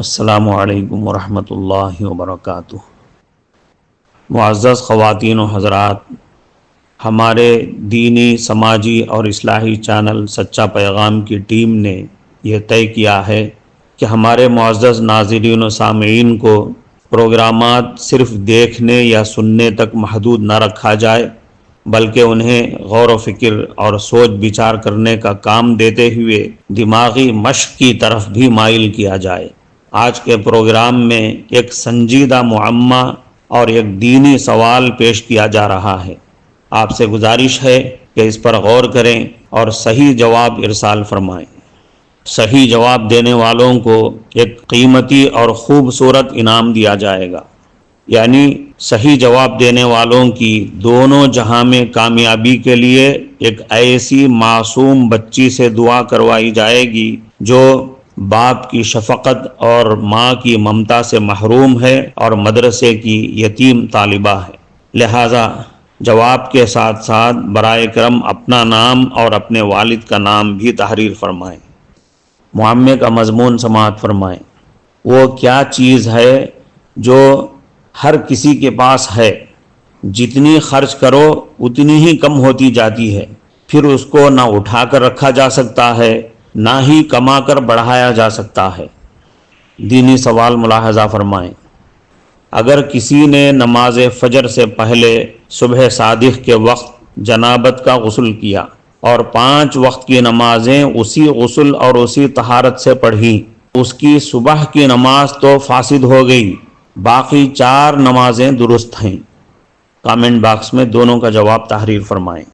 السلام علیکم ورحمۃ اللہ وبرکاتہ۔ معزز خواتین و حضرات، ہمارے دینی، سماجی اور اصلاحی چینل سچا پیغام کی ٹیم نے یہ طے کیا ہے کہ ہمارے معزز ناظرین و سامعین کو پروگرامات صرف دیکھنے یا سننے تک محدود نہ رکھا جائے، بلکہ انہیں غور و فکر اور سوچ بچار کرنے کا کام دیتے ہوئے دماغی مشق کی طرف بھی مائل کیا جائے۔ آج کے پروگرام میں ایک سنجیدہ معمہ اور ایک دینی سوال پیش کیا جا رہا ہے۔ آپ سے گزارش ہے کہ اس پر غور کریں اور صحیح جواب ارسال فرمائیں۔ صحیح جواب دینے والوں کو ایک قیمتی اور خوبصورت انعام دیا جائے گا، یعنی صحیح جواب دینے والوں کی دونوں جہاں میں کامیابی کے لیے ایک ایسی معصوم بچی سے دعا کروائی جائے گی جو باپ کی شفقت اور ماں کی ممتا سے محروم ہے اور مدرسے کی یتیم طالبہ ہے۔ لہذا جواب کے ساتھ ساتھ برائے کرم اپنا نام اور اپنے والد کا نام بھی تحریر فرمائیں۔ معمے کا مضمون سماعت فرمائیں۔ وہ کیا چیز ہے جو ہر کسی کے پاس ہے، جتنی خرچ کرو اتنی ہی کم ہوتی جاتی ہے، پھر اس کو نہ اٹھا کر رکھا جا سکتا ہے نہ ہی کما کر بڑھایا جا سکتا ہے۔ دینی سوال ملاحظہ فرمائیں۔ اگر کسی نے نماز فجر سے پہلے صبح صادق کے وقت جنابت کا غسل کیا اور 5 وقت کی نمازیں اسی غسل اور اسی طہارت سے پڑھیں، اس کی صبح کی نماز تو فاسد ہو گئی، باقی 4 نمازیں درست ہیں۔ کامنٹ باکس میں دونوں کا جواب تحریر فرمائیں۔